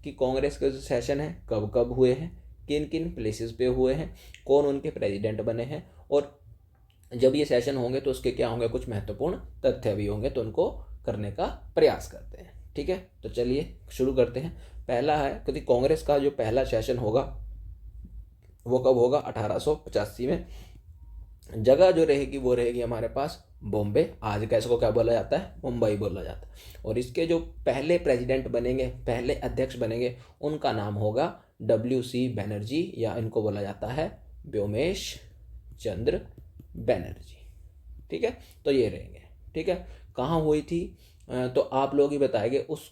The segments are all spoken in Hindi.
कि कांग्रेस के जो सेशन है कब कब हुए हैं, किन किन प्लेसेस पे हुए हैं, कौन उनके प्रेसिडेंट बने हैं, और जब ये सेशन होंगे तो उसके क्या होंगे, कुछ महत्वपूर्ण तथ्य भी होंगे, तो उनको करने का प्रयास करते हैं। ठीक है, तो चलिए शुरू करते हैं। पहला है क्योंकि कांग्रेस का जो पहला सेशन होगा वो कब होगा, 1885 में। जगह जो रहेगी वो रहेगी हमारे पास बॉम्बे, आज का इसको क्या बोला जाता है, मुंबई बोला जाता है। और इसके जो पहले प्रेसिडेंट बनेंगे, पहले अध्यक्ष बनेंगे, उनका नाम होगा WC बनर्जी, या इनको बोला जाता है व्योमेश चंद्र बनर्जी। ठीक है, तो ये रहेंगे। ठीक है, कहाँ हुई थी तो आप लोग ही बताएंगे उस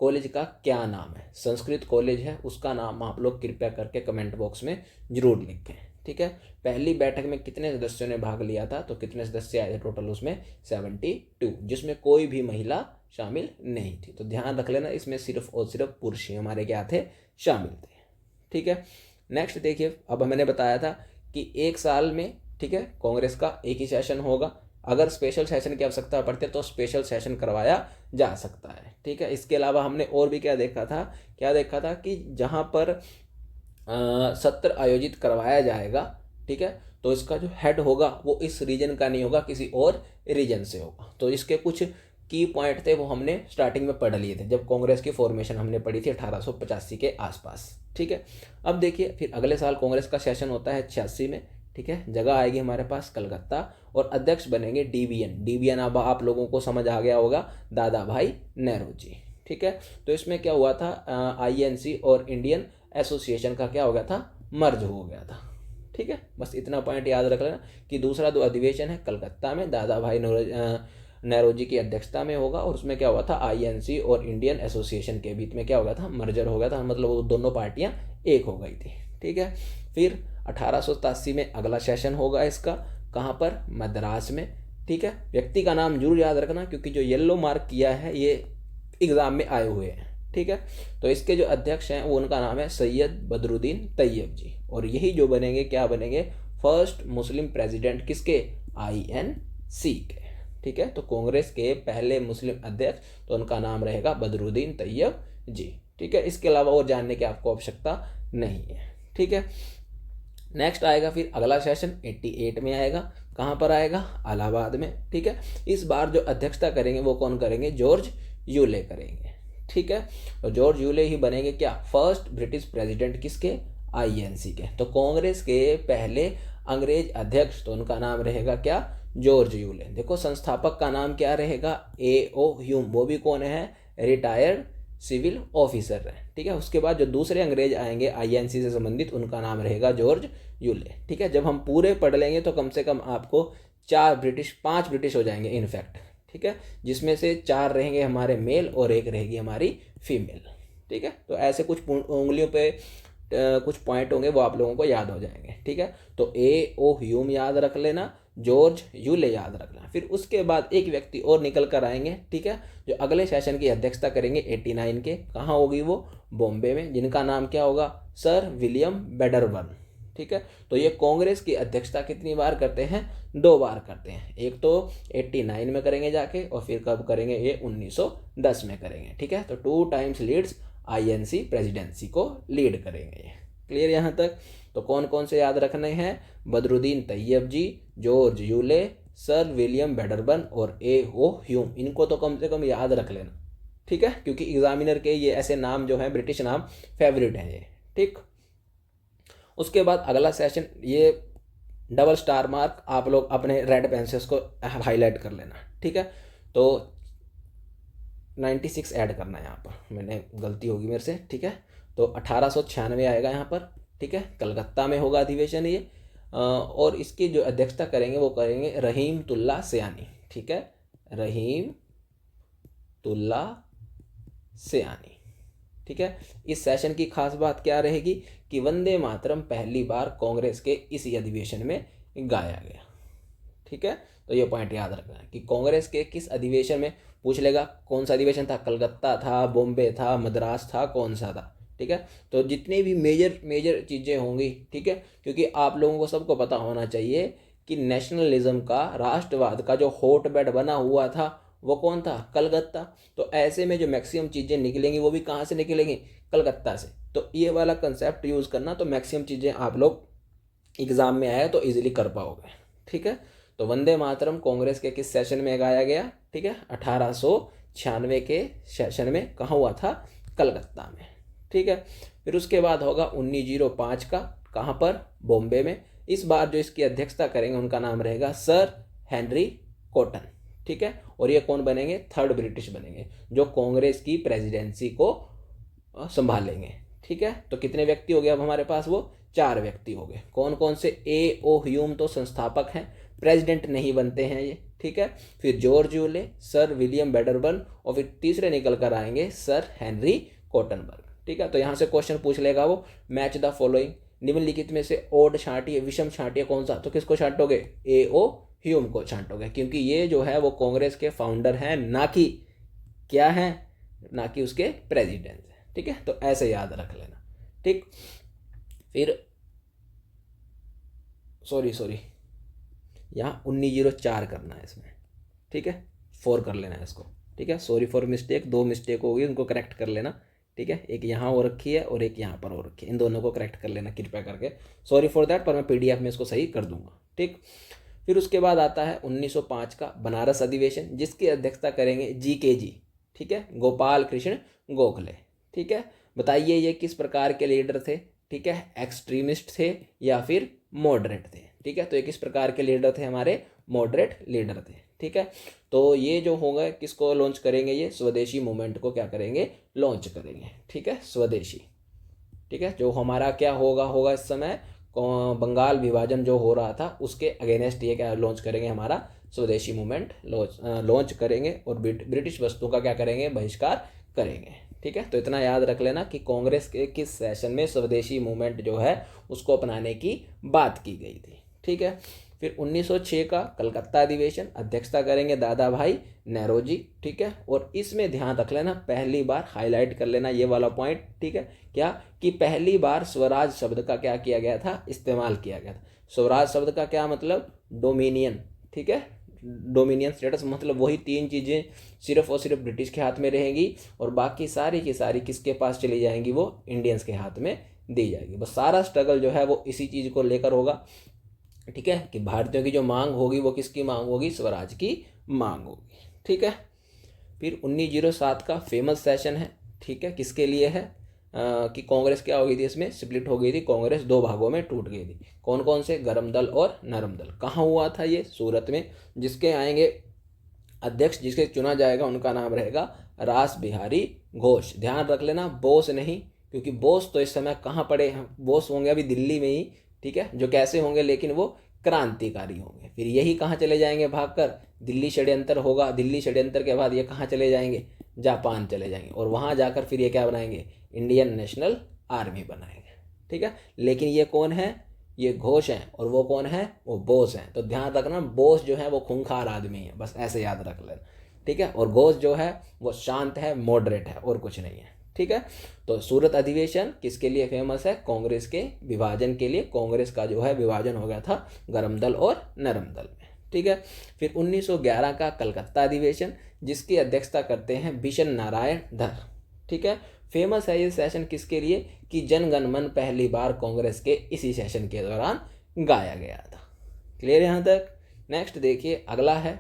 कॉलेज का क्या नाम है। संस्कृत कॉलेज है, उसका नाम आप लोग कृपया करके कमेंट बॉक्स में जरूर लिखें। ठीक है, पहली बैठक में कितने सदस्यों ने भाग लिया था, तो कितने सदस्य आए थे टोटल उसमें 72, जिसमें कोई भी महिला शामिल नहीं थी। तो ध्यान रख लेना, इसमें सिर्फ और सिर्फ पुरुष ही हमारे क्या थे, शामिल थे। ठीक है, नेक्स्ट देखिए, अब मैंने बताया था कि एक साल में, ठीक है, कांग्रेस का एक ही सेशन होगा। अगर स्पेशल सेशन की आवश्यकता पड़ती है तो स्पेशल सेशन करवाया जा सकता है। ठीक है, इसके अलावा हमने और भी क्या देखा था कि जहाँ पर सत्र आयोजित करवाया जाएगा, ठीक है, तो इसका जो हेड होगा वो इस रीजन का नहीं होगा, किसी और रीजन से होगा। तो इसके कुछ की पॉइंट थे वो हमने स्टार्टिंग में पढ़ लिए थे जब कांग्रेस की फॉर्मेशन हमने पढ़ी थी 1885 के आसपास। ठीक है, अब देखिए फिर अगले साल कांग्रेस का सेशन होता है 86 में। ठीक है, जगह आएगी हमारे पास कलकत्ता, और अध्यक्ष बनेंगे डीवीएन। अब आप लोगों को समझ आ गया होगा, दादा भाई नेहरू। ठीक है, तो इसमें क्या हुआ था, INC और इंडियन एसोसिएशन का क्या हो गया था, मर्ज हो गया था। ठीक है, बस इतना पॉइंट याद रख लेना कि दूसरा जो अधिवेशन है कलकत्ता में दादा भाई नेहरू की अध्यक्षता में होगा, और उसमें क्या हुआ था, INC और इंडियन एसोसिएशन के बीच में क्या हो गया था, मर्जर हो गया था, मतलब वो दोनों पार्टियां एक हो गई थी। ठीक है, फिर 1887 में अगला सेशन होगा इसका, कहाँ पर, मद्रास में। ठीक है, व्यक्ति का नाम जरूर याद रखना क्योंकि जो येलो मार्क किया है ये एग्जाम में आए हुए हैं। ठीक है, तो इसके जो अध्यक्ष हैं वो उनका नाम है सैयद बदरुद्दीन तैयब जी, और यही जो बनेंगे, क्या बनेंगे, फर्स्ट मुस्लिम प्रेसिडेंट किसके, INC के। ठीक है, तो कांग्रेस के पहले मुस्लिम अध्यक्ष, तो उनका नाम रहेगा बदरुद्दीन तैयब जी। ठीक है, इसके अलावा और जानने की आपको आवश्यकता नहीं है। ठीक है, नेक्स्ट आएगा फिर अगला सेशन 88 में आएगा, कहाँ पर आएगा, इलाहाबाद में। ठीक है, इस बार जो अध्यक्षता करेंगे वो कौन करेंगे, जॉर्ज यूले करेंगे। ठीक है, तो जॉर्ज यूले ही बनेंगे क्या, फर्स्ट ब्रिटिश प्रेसिडेंट किसके, INC के। तो कांग्रेस के पहले अंग्रेज अध्यक्ष, तो उनका नाम रहेगा क्या, जॉर्ज यूले। देखो संस्थापक का नाम क्या रहेगा, AO ह्यूम, वो भी कौन है, रिटायर्ड सिविल ऑफिसर है। ठीक है, उसके बाद जो दूसरे अंग्रेज आएंगे INC से संबंधित, उनका नाम रहेगा जॉर्ज यूले। ठीक है, जब हम पूरे पढ़ लेंगे तो कम से कम आपको 5 ब्रिटिश हो जाएंगे इनफैक्ट। ठीक है, जिसमें से 4 रहेंगे हमारे मेल और 1 रहेगी हमारी फीमेल। ठीक है, तो ऐसे कुछ उंगलियों पे कुछ पॉइंट होंगे वो आप लोगों को याद हो जाएंगे। ठीक है, तो AO ह्यूम याद रख लेना, जॉर्ज यूले याद रखना। फिर उसके बाद एक व्यक्ति और निकल कर आएंगे, ठीक है, जो अगले सेशन की अध्यक्षता करेंगे 89 के, कहाँ होगी वो, बॉम्बे में, जिनका नाम क्या होगा, सर विलियम बेडरबर्न। ठीक है, तो ये कांग्रेस की अध्यक्षता कितनी बार करते हैं, 2 बार करते हैं। एक तो 89 में करेंगे जाके, और फिर कब करेंगे, ये 1910 में करेंगे। ठीक है, तो 2 टाइम्स लीड्स INC प्रेसिडेंसी को लीड करेंगे। क्लियर यहाँ तक। तो कौन कौन से याद रखने हैं, बदरुद्दीन तैयब जी, जॉर्ज यूले, सर विलियम बेडरबर्न और AO ह्यूम, इनको तो कम से कम याद रख लेना। ठीक है, क्योंकि एग्जामिनर के ये ऐसे नाम जो हैं ब्रिटिश नाम फेवरेट हैं ये। ठीक, उसके बाद अगला सेशन, ये डबल स्टार मार्क आप लोग अपने रेड पेंसिल्स को हाईलाइट कर लेना। ठीक है, तो 96 ऐड करना है यहाँ पर, मैंने गलती होगी मेरे से। ठीक है, तो 1896 आएगा यहाँ पर। ठीक है, कलकत्ता में होगा अधिवेशन ये, और इसकी जो अध्यक्षता करेंगे वो करेंगे रहीमतुल्ला सयानी। ठीक है, रहीमतुल्ला सयानी। ठीक है, इस सेशन की खास बात क्या रहेगी कि वंदे मातरम पहली बार कांग्रेस के इसी अधिवेशन में गाया गया। ठीक है, तो ये पॉइंट याद रखना है कि कांग्रेस के किस अधिवेशन में, पूछ लेगा कौन सा अधिवेशन था, कलकत्ता था, बॉम्बे था, मद्रास था, कौन सा था। ठीक है, तो जितनी भी मेजर चीज़ें होंगी, ठीक है, क्योंकि आप लोगों को सबको पता होना चाहिए कि नेशनलिज्म का, राष्ट्रवाद का जो हॉटबेड बना हुआ था वो कौन था? कलकत्ता। तो ऐसे में जो मैक्सिमम चीज़ें निकलेंगी वो भी कहाँ से निकलेंगी? कलकत्ता से। तो ये वाला कंसेप्ट यूज़ करना, तो मैक्सिमम चीज़ें आप लोग एग्ज़ाम में आया तो इजीली कर पाओगे। ठीक है, तो वंदे मातरम कांग्रेस के किस सेशन में गाया गया? ठीक है, 1896 के सेशन में। कहाँ हुआ था? कलकत्ता में। ठीक है, फिर उसके बाद होगा 1905 का, कहाँ पर? बॉम्बे में। इस बार जो इसकी अध्यक्षता करेंगे उनका नाम रहेगा सर हेनरी कॉटन। ठीक है, और ये कौन बनेंगे? थर्ड ब्रिटिश बनेंगे जो कांग्रेस की प्रेसिडेंसी को संभालेंगे। ठीक है, तो कितने व्यक्ति हो गए अब हमारे पास? वो 4 व्यक्ति हो गए। कौन कौन से? ए ओ ह्यूम तो संस्थापक हैं, प्रेसिडेंट नहीं बनते हैं ये। ठीक है, फिर जॉर्ज यूले, सर विलियम बेडरबर्न, और फिर तीसरे निकल कर आएंगे सर हेनरी कॉटनबर्ग। ठीक है, तो यहाँ से क्वेश्चन पूछ लेगा वो, मैच द फॉलोइंग, निम्नलिखित में से ओड छांटिए, विषम छांटिए कौन सा? तो किसको छांटोगे? ए ओ ह्यूम को छांटोगे, क्योंकि ये जो है वो कांग्रेस के फाउंडर हैं, ना कि क्या है, ना कि उसके प्रेसिडेंट हैं। ठीक है, तो ऐसे याद रख लेना। ठीक, फिर सॉरी यहाँ 1904 करना है इसमें। ठीक है, 4 कर लेना है इसको। ठीक है, सॉरी फॉर मिस्टेक, 2 मिस्टेक हो गई, उनको करेक्ट कर लेना। ठीक है, एक यहाँ हो रखी है और एक यहाँ पर हो रखी है, इन दोनों को करेक्ट कर लेना कृपया करके। सॉरी फॉर दैट, पर मैं PDF में इसको सही कर दूंगा। ठीक, फिर उसके बाद आता है 1905 का बनारस अधिवेशन, जिसकी अध्यक्षता करेंगे GKG। ठीक है, गोपाल कृष्ण गोखले। ठीक है, बताइए ये किस प्रकार के लीडर थे? ठीक है, एक्सट्रीमिस्ट थे या फिर मॉडरेट थे? ठीक है, तो ये किस प्रकार के लीडर थे? हमारे मॉडरेट लीडर थे। ठीक है, तो ये जो होगा किसको लॉन्च करेंगे? ये स्वदेशी मूवमेंट को क्या करेंगे? लॉन्च करेंगे। ठीक है, स्वदेशी। ठीक है, जो हमारा क्या होगा इस समय बंगाल विभाजन जो हो रहा था उसके अगेंस्ट ये क्या लॉन्च करेंगे? हमारा स्वदेशी मूवमेंट लॉन्च करेंगे, और ब्रिटिश वस्तुओं का क्या करेंगे? बहिष्कार करेंगे। ठीक है, तो इतना याद रख लेना कि कांग्रेस के किस सेशन में स्वदेशी मूवमेंट जो है उसको अपनाने की बात की गई थी। ठीक है, फिर 1906 का कलकत्ता अधिवेशन, अध्यक्षता करेंगे दादा भाई नेहरूजी। ठीक है, और इसमें ध्यान रख लेना, पहली बार हाईलाइट कर लेना ये वाला पॉइंट। ठीक है, क्या कि पहली बार स्वराज शब्द का क्या किया गया था? इस्तेमाल किया गया था। स्वराज शब्द का क्या मतलब? डोमिनियन। ठीक है, डोमिनियन स्टेटस मतलब वही 3 चीज़ें सिर्फ और सिर्फ ब्रिटिश के हाथ में रहेंगी, और बाकी सारी की सारी किसके पास चली जाएंगी? वो इंडियंस के हाथ में दी जाएगी। बस सारा स्ट्रगल जो है वो इसी चीज़ को लेकर होगा। ठीक है, कि भारतीयों की जो मांग होगी वो किसकी मांग होगी? स्वराज की मांग होगी। ठीक है, फिर 1907 का फेमस सेशन है। ठीक है, किसके लिए है? कि कांग्रेस क्या हो गई थी? इसमें स्प्लिट हो गई थी, कांग्रेस 2 भागों में टूट गई थी। कौन कौन से? गरम दल और नरम दल। कहाँ हुआ था ये? सूरत में। जिसके आएंगे अध्यक्ष, जिसके चुना जाएगा उनका नाम रहेगा रास बिहारी घोष। ध्यान रख लेना, बोस नहीं, क्योंकि बोस तो इस समय कहाँ पड़े हैं? बोस होंगे अभी दिल्ली में ही। ठीक है, जो कैसे होंगे? लेकिन वो क्रांतिकारी होंगे। फिर यही कहाँ चले जाएंगे भागकर? दिल्ली षड्यंत्र होगा, दिल्ली षड्यंत्र के बाद ये कहाँ चले जाएंगे? जापान चले जाएंगे, और वहाँ जाकर फिर ये क्या बनाएंगे? इंडियन नेशनल आर्मी बनाएंगे। ठीक है, लेकिन ये कौन है? ये घोष हैं, और वो कौन है? वो बोस हैं। तो ध्यान रखना, बोस जो है वो खूंखार आदमी है, बस ऐसे याद रख लेना। ठीक है, और घोष जो है वो शांत है, मॉडरेट है, और कुछ नहीं है। ठीक है, तो सूरत अधिवेशन किसके लिए फेमस है? कांग्रेस के विभाजन के लिए। कांग्रेस का जो है विभाजन हो गया था गरम दल और नरम दल में। ठीक है, फिर 1911 का कलकत्ता अधिवेशन, जिसकी अध्यक्षता करते हैं बिशन नारायण धर। ठीक है, फेमस है ये सेशन किसके लिए? कि जन गण मन पहली बार कांग्रेस के इसी सेशन के दौरान गाया गया था। क्लियर यहाँ तक? नेक्स्ट देखिए, अगला है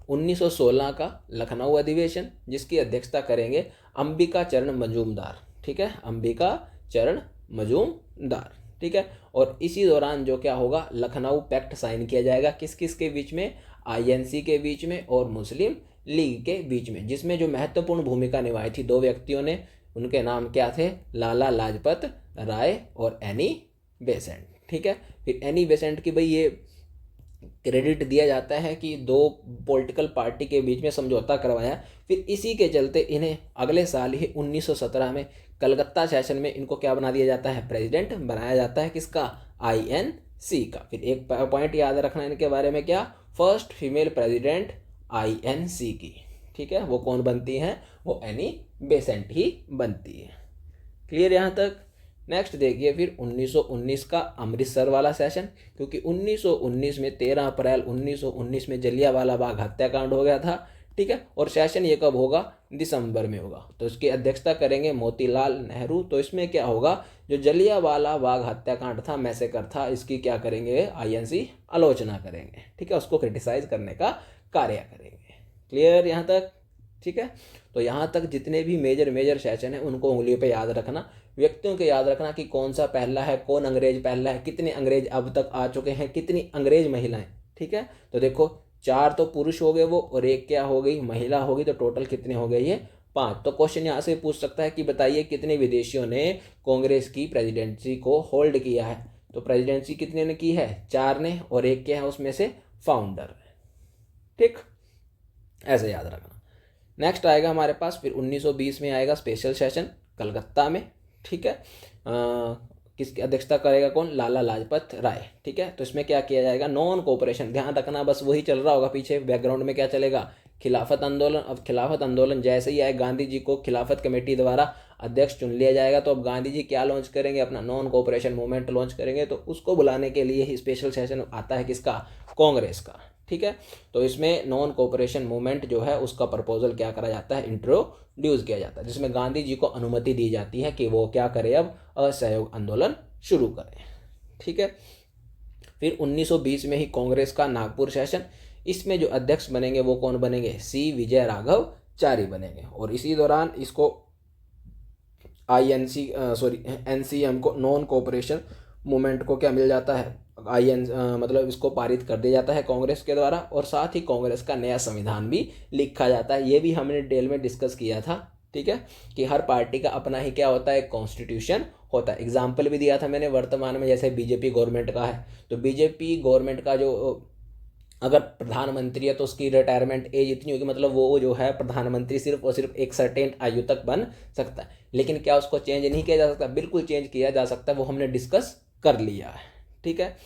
1916 का लखनऊ अधिवेशन, जिसकी अध्यक्षता करेंगे अंबिका चरण मजूमदार। ठीक है, अंबिका चरण मजूमदार। ठीक है, और इसी दौरान जो क्या होगा? लखनऊ पैक्ट साइन किया जाएगा। किस किस के बीच में? INC के बीच में और मुस्लिम लीग के बीच में, जिसमें जो महत्वपूर्ण भूमिका निभाई थी 2 व्यक्तियों ने, उनके नाम क्या थे? लाला लाजपत राय और एनी बेसेंट। ठीक है, फिर एनी बेसेंट की भाई ये क्रेडिट दिया जाता है कि 2 पॉलिटिकल पार्टी के बीच में समझौता करवाया। फिर इसी के चलते इन्हें अगले साल ही 1917 में कलकत्ता सेशन में इनको क्या बना दिया जाता है? प्रेसिडेंट बनाया जाता है। किसका? INC का। फिर एक पॉइंट याद रखना इनके बारे में, क्या? फर्स्ट फीमेल प्रेसिडेंट INC की। ठीक है, वो कौन बनती हैं? वो एनी बेसेंट ही बनती है। क्लियर यहाँ तक? नेक्स्ट देखिए फिर 1919 का अमृतसर वाला सेशन, क्योंकि 1919 में 13 अप्रैल 1919 में जलियांवाला बाग हत्याकांड हो गया था, ठीक है। और सेशन ये कब होगा, दिसंबर में होगा। तो इसकी अध्यक्षता करेंगे मोतीलाल नेहरू। तो इसमें क्या होगा, जो जलियांवाला बाग हत्याकांड था, मैसेकर था, इसकी क्या करेंगे, आईएनसी आलोचना करेंगे, ठीक है, उसको क्रिटिसाइज करने का कार्य करेंगे। क्लियर यहाँ तक, ठीक है। तो यहाँ तक जितने भी मेजर सेशन है उनको उंगलियों पे याद रखना, व्यक्तियों के याद रखना कि कौन सा पहला है, कौन अंग्रेज पहला है, कितने अंग्रेज अब तक आ चुके हैं, कितनी अंग्रेज महिलाएं, ठीक है। तो देखो 4 तो पुरुष हो गए वो, और 1 क्या हो गई, महिला होगी, तो टोटल कितने हो गए, ये 5। तो क्वेश्चन यहाँ से पूछ सकता है कि बताइए कितने विदेशियों ने कांग्रेस की प्रेसिडेंसी को होल्ड किया है। तो प्रेसिडेंसी कितने ने की है, 4 ने, और 1 क्या है उसमें से, फाउंडर, ठीक, ऐसे याद रखना। नेक्स्ट आएगा हमारे पास फिर 1920 में आएगा स्पेशल सेशन कलकत्ता में, ठीक है। किसकी अध्यक्षता करेगा, कौन, लाला लाजपत राय, ठीक है। तो इसमें क्या किया जाएगा, नॉन कोऑपरेशन, ध्यान रखना, बस वही चल रहा होगा पीछे बैकग्राउंड में, क्या चलेगा, खिलाफत आंदोलन। अब खिलाफत आंदोलन जैसे ही आए, गांधी जी को खिलाफत कमेटी द्वारा अध्यक्ष चुन लिया जाएगा। तो अब गांधी जी क्या लॉन्च करेंगे, अपना नॉन कोऑपरेशन मूवमेंट लॉन्च करेंगे। तो उसको बुलाने के लिए ही स्पेशल सेशन आता है, किसका, कांग्रेस का, ठीक है। तो इसमें नॉन कोऑपरेशन मूवमेंट जो है उसका प्रपोजल क्या करा जाता है, इंट्रोड्यूस किया जाता है, जिसमें गांधी जी को अनुमति दी जाती है कि वो क्या करे, अब असहयोग आंदोलन शुरू करें, ठीक है। फिर 1920 में ही कांग्रेस का नागपुर सेशन, इसमें जो अध्यक्ष बनेंगे वो कौन बनेंगे, सी विजय राघव चारी बनेंगे। और इसी दौरान इसको एनसीएम को, नॉन कोऑपरेशन मूवमेंट को क्या मिल जाता है, मतलब इसको पारित कर दिया जाता है कांग्रेस के द्वारा। और साथ ही कांग्रेस का नया संविधान भी लिखा जाता है। ये भी हमने डिटेल में डिस्कस किया था, ठीक है, कि हर पार्टी का अपना ही क्या होता है, कॉन्स्टिट्यूशन होता है। एग्जाम्पल भी दिया था मैंने वर्तमान में, जैसे बीजेपी गवर्नमेंट का है, तो बीजेपी गवर्नमेंट का जो अगर प्रधानमंत्री है तो उसकी रिटायरमेंट एज इतनी होगी, मतलब वो जो है प्रधानमंत्री सिर्फ और सिर्फ एक सर्टेन आयु तक बन सकता है। लेकिन क्या उसको चेंज नहीं किया जा सकता, बिल्कुल चेंज किया जा सकता है, वो हमने डिस्कस कर लिया है, ठीक है।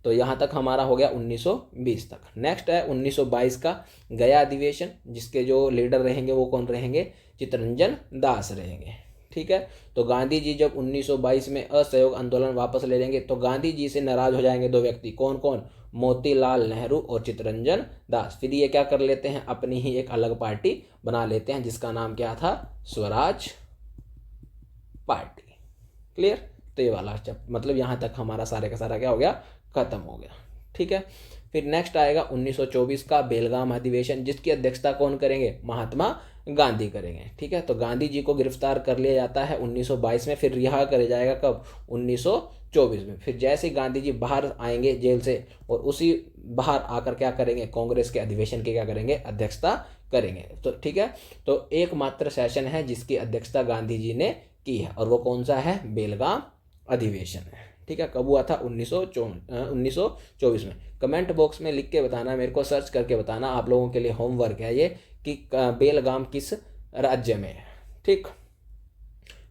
तो यहाँ तक हमारा हो गया 1920 तक। नेक्स्ट है 1922 का गया अधिवेशन, जिसके जो लीडर रहेंगे वो कौन रहेंगे, चित्तरंजन दास रहेंगे, ठीक है। तो गांधी जी जब 1922 में असहयोग आंदोलन वापस ले लेंगे तो गांधी जी से नाराज हो जाएंगे 2 व्यक्ति, कौन कौन, मोतीलाल नेहरू और चित्तरंजन दास। फिर ये क्या कर लेते हैं, अपनी ही एक अलग पार्टी बना लेते हैं, जिसका नाम क्या था, स्वराज पार्टी। क्लियर। तो ये वाला मतलब यहाँ तक हमारा सारे का सारा क्या हो गया, खत्म हो गया, ठीक है। फिर नेक्स्ट आएगा 1924 का बेलगाम अधिवेशन, जिसकी अध्यक्षता कौन करेंगे, महात्मा गांधी करेंगे, ठीक है। तो गांधी जी को गिरफ्तार कर लिया जाता है 1922 में, फिर रिहा कर जाएगा कब, 1924 में। फिर जैसे गांधी जी बाहर आएंगे जेल से, और उसी बाहर आकर क्या करेंगे, कांग्रेस के अधिवेशन की क्या करेंगे, अध्यक्षता करेंगे। तो ठीक है, तो एकमात्र सेशन है जिसकी अध्यक्षता गांधी जी ने की है, और वो कौन सा है, बेलगाम अधिवेशन है, ठीक है। कब हुआ था, 1924 में। कमेंट बॉक्स में लिख के बताना, मेरे को सर्च करके बताना, आप लोगों के लिए होमवर्क है ये, कि बेलगाम किस राज्य में है, ठीक।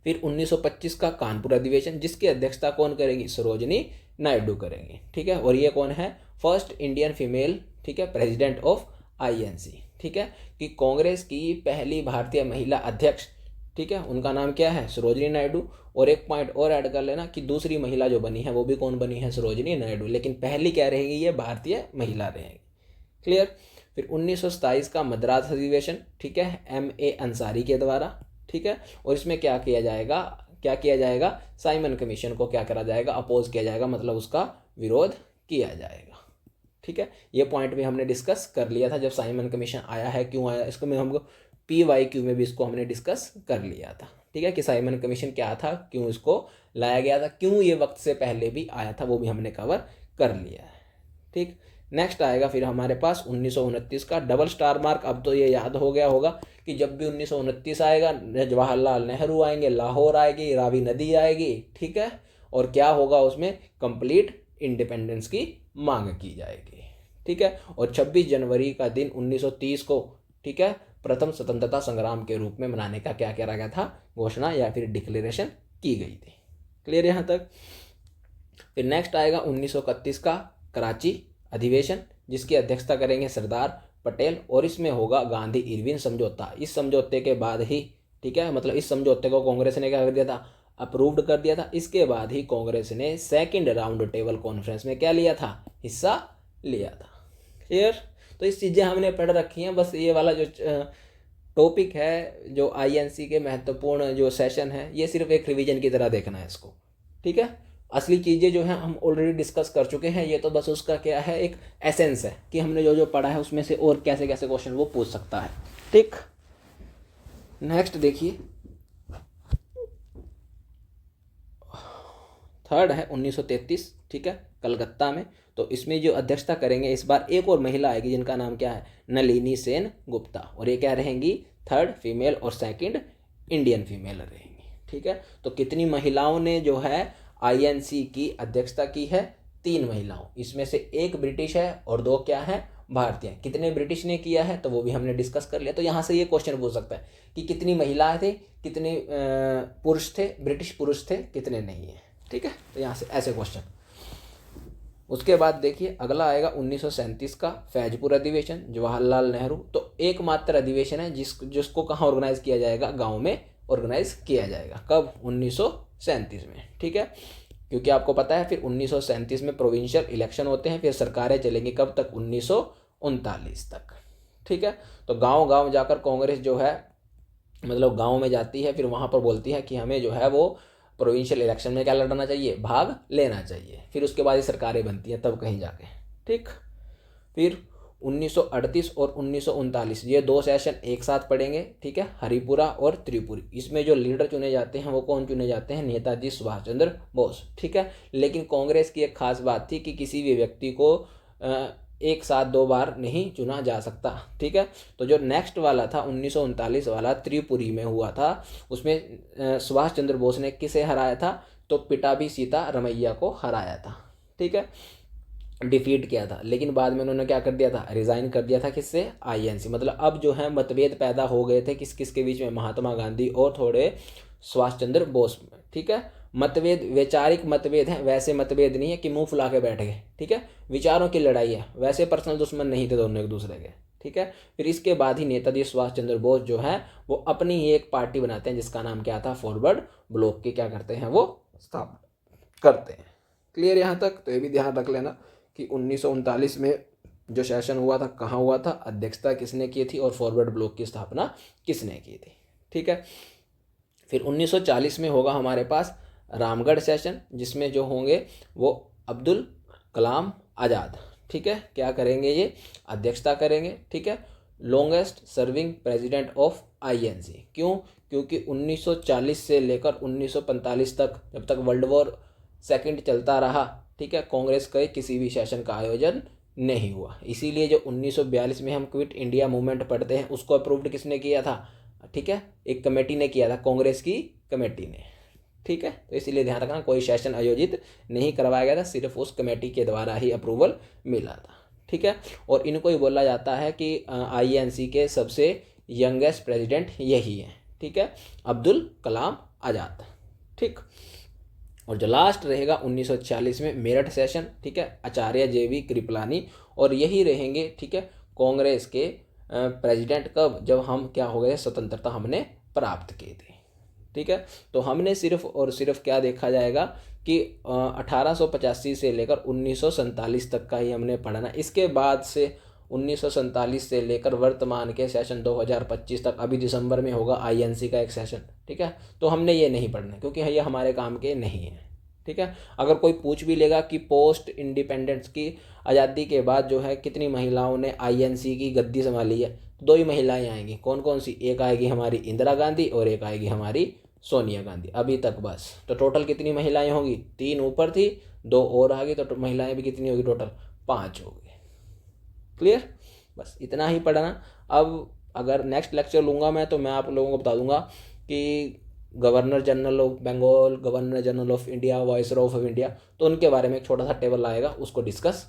फिर 1925 का कानपुर अधिवेशन, जिसकी अध्यक्षता कौन करेंगी, सरोजनी नायडू करेंगी, ठीक है। और ये कौन है, फर्स्ट इंडियन फीमेल, ठीक है, प्रेसिडेंट ऑफ आईएनसी, ठीक है, कि कांग्रेस की पहली भारतीय महिला अध्यक्ष, ठीक है, उनका नाम क्या है, सरोजनी नायडू। और एक पॉइंट और ऐड कर लेना कि दूसरी महिला जो बनी है वो भी कौन बनी है, सरोजनी नायडू, लेकिन पहली क्या रहेगी, ये भारतीय महिला रहेगी। क्लियर। फिर 1927 का मद्रास अधिवेशन, ठीक है, MA अंसारी के द्वारा, ठीक है। और इसमें क्या किया जाएगा, साइमन कमीशन को क्या करा जाएगा, अपोज किया जाएगा, मतलब उसका विरोध किया जाएगा, ठीक है। ये पॉइंट भी हमने डिस्कस कर लिया था जब साइमन कमीशन आया है, क्यों आया, इसको मैं हमको PYQ में भी इसको हमने डिस्कस कर लिया था, ठीक है, कि साइमन कमीशन क्या था, क्यों इसको लाया गया था, क्यों ये वक्त से पहले भी आया था, वो भी हमने कवर कर लिया है, ठीक। नेक्स्ट आएगा फिर हमारे पास 1929 का डबल स्टार मार्क। अब तो ये याद हो गया होगा कि जब भी 1929 आएगा, जवाहरलाल नेहरू आएंगे, लाहौर आएगी, रावी नदी आएगी, ठीक है, और क्या होगा उसमें, कंप्लीट इंडिपेंडेंस की मांग की जाएगी, ठीक है। और 26 जनवरी का दिन 1930 को, ठीक है, प्रथम स्वतंत्रता संग्राम के रूप में मनाने का क्या करा गया था, घोषणा या फिर डिक्लेरेशन की गई थी। क्लियर यहाँ तक। फिर नेक्स्ट आएगा 1931 का कराची अधिवेशन, जिसकी अध्यक्षता करेंगे सरदार पटेल, और इसमें होगा गांधी इरविन समझौता। इस समझौते के बाद ही, ठीक है, मतलब इस समझौते को कांग्रेस ने क्या कर दिया था, अप्रूव्ड कर दिया था। इसके बाद ही कांग्रेस ने सेकंड राउंड टेबल कॉन्फ्रेंस में क्या लिया था, हिस्सा लिया था। क्लियर। तो इस चीज़ें हमने पढ़ रखी हैं। बस ये वाला जो टॉपिक है, जो आईएनसी के महत्वपूर्ण जो सेशन है, ये सिर्फ एक रिवीजन की तरह देखना है इसको। ठीक है। असली चीज़ें जो हैं हम ऑलरेडी डिस्कस कर चुके हैं। ये तो बस उसका क्या है, एक एसेंस है कि हमने जो जो पढ़ा है उसमें से और कैसे कैसे क्वेश्चन वो पूछ सकता है। ठीक। नेक्स्ट देखिए, थर्ड है 1933। ठीक है, कलकत्ता में। तो इसमें जो अध्यक्षता करेंगे इस बार एक और महिला आएगी जिनका नाम क्या है, नलिनी सेन गुप्ता। और ये क्या रहेंगी, थर्ड फीमेल और सेकंड इंडियन फीमेल रहेंगी। ठीक है। तो कितनी महिलाओं ने जो है आईएनसी की अध्यक्षता की है, 3 महिलाओं। इसमें से एक ब्रिटिश है और 2 क्या है, भारतीय। कितने ब्रिटिश ने किया है तो वो भी हमने डिस्कस कर लिया। तो यहाँ से ये क्वेश्चन पूछ सकता है कि कितनी महिलाएं थे, कितने पुरुष थे, ब्रिटिश पुरुष थे, कितने नहीं है। ठीक है। तो यहाँ से ऐसे क्वेश्चन। उसके बाद देखिए अगला आएगा 1937 का फैजपुर अधिवेशन, जवाहरलाल नेहरू। तो एकमात्र अधिवेशन है जिसको कहाँ ऑर्गेनाइज किया जाएगा, गांव में ऑर्गेनाइज किया जाएगा। कब, 1937 में। ठीक है। क्योंकि आपको पता है फिर 1937 में प्रोविंशियल इलेक्शन होते हैं, फिर सरकारें चलेंगी कब तक, 1939 तक। ठीक है। तो गांव गांव जाकर कांग्रेस जो है, मतलब गांव में जाती है, फिर वहां पर बोलती है कि हमें जो है वो प्रोविंशियल इलेक्शन में क्या लड़ना चाहिए, भाग लेना चाहिए। फिर उसके बाद ही सरकारें बनती हैं तब कहीं जाके। ठीक। फिर 1938 और 1939 ये 2 सेशन एक साथ पढ़ेंगे। ठीक है, हरिपुरा और त्रिपुरी। इसमें जो लीडर चुने जाते हैं वो कौन चुने जाते हैं, नेताजी सुभाष चंद्र बोस। ठीक है। लेकिन कांग्रेस की एक खास बात थी कि किसी भी व्यक्ति को एक साथ 2 बार नहीं चुना जा सकता। ठीक है। तो जो नेक्स्ट वाला था 1939 वाला त्रिपुरी में हुआ था, उसमें सुभाष चंद्र बोस ने किसे हराया था, तो पिटाभी सीता रमैया को हराया था। ठीक है, डिफीट किया था। लेकिन बाद में उन्होंने क्या कर दिया था, रिजाइन कर दिया था। किससे, आईएनसी। मतलब अब जो है मतभेद पैदा हो गए थे किस किस के बीच में, महात्मा गांधी और थोड़े सुभाष चंद्र बोस में। ठीक है। मतभेद वैचारिक मतभेद है, वैसे मतभेद नहीं है कि मुंह फुला के बैठ गए। ठीक है, विचारों की लड़ाई है, वैसे पर्सनल दुश्मन नहीं थे दोनों एक दूसरे के। ठीक है। फिर इसके बाद ही नेताजी सुभाष चंद्र बोस जो है वो अपनी ही एक पार्टी बनाते हैं जिसका नाम क्या था, फॉरवर्ड ब्लॉक की क्या करते हैं, वो स्थापना करते हैं। क्लियर यहाँ तक। तो ये भी ध्यान रख लेना कि 1939 में जो सेशन हुआ था कहाँ हुआ था, अध्यक्षता किसने की थी और फॉरवर्ड ब्लॉक की स्थापना किसने की थी। ठीक है। फिर 1940 में होगा हमारे पास रामगढ़ सेशन, जिसमें जो होंगे वो अब्दुल कलाम आज़ाद। ठीक है, क्या करेंगे ये, अध्यक्षता करेंगे। ठीक है, longest serving president of INC. क्यों, क्योंकि 1940 से लेकर 1945 तक, जब तक वर्ल्ड वॉर सेकंड चलता रहा, ठीक है, कांग्रेस के किसी भी सेशन का आयोजन नहीं हुआ। इसीलिए जो 1942 में हम क्विट इंडिया मूवमेंट पढ़ते हैं उसको अप्रूव्ड किसने किया था, ठीक है, एक कमेटी ने किया था, कांग्रेस की कमेटी ने। ठीक है, तो इसीलिए ध्यान रखना कोई सेशन आयोजित नहीं करवाया गया था, सिर्फ उस कमेटी के द्वारा ही अप्रूवल मिला था। ठीक है, और इनको ही बोला जाता है कि आईएनसी के सबसे यंगेस्ट प्रेसिडेंट यही है। ठीक है, अब्दुल कलाम आज़ाद। ठीक, और जो लास्ट रहेगा 1946 में मेरठ सेशन। ठीक है, आचार्य जेवी कृपलानी, और यही रहेंगे। ठीक है, कांग्रेस के प्रेसिडेंट कब, जब हम क्या हो गए, स्वतंत्रता हमने प्राप्त की थी। ठीक है, तो हमने सिर्फ और सिर्फ क्या देखा जाएगा कि 1885 से लेकर 1947 तक का ही हमने पढ़ना। इसके बाद से 1947 से लेकर वर्तमान के सेशन 2025 तक, अभी दिसंबर में होगा आईएनसी का एक सेशन। ठीक है, तो हमने ये नहीं पढ़ना क्योंकि ये हमारे काम के नहीं है। ठीक है, अगर कोई पूछ भी लेगा कि पोस्ट इंडिपेंडेंस की आज़ादी के बाद जो है कितनी महिलाओं ने आईएनसी की गद्दी संभाली है, तो 2 ही महिलाएं आएंगी। कौन कौन सी, एक आएगी हमारी इंदिरा गांधी और एक आएगी हमारी सोनिया गांधी, अभी तक बस। तो टोटल कितनी महिलाएं होंगी, 3 ऊपर थी, 2 और आ गई, तो महिलाएं भी कितनी होगी, टोटल 5 हो गई। क्लियर, बस इतना ही पढ़ना। अब अगर नेक्स्ट लेक्चर लूँगा मैं तो मैं आप लोगों को बता दूंगा कि governor general of Bengal, governor general of India, viceroy of India, तो उनके बारे में एक छोटा सा टेबल आएगा, उसको डिस्कस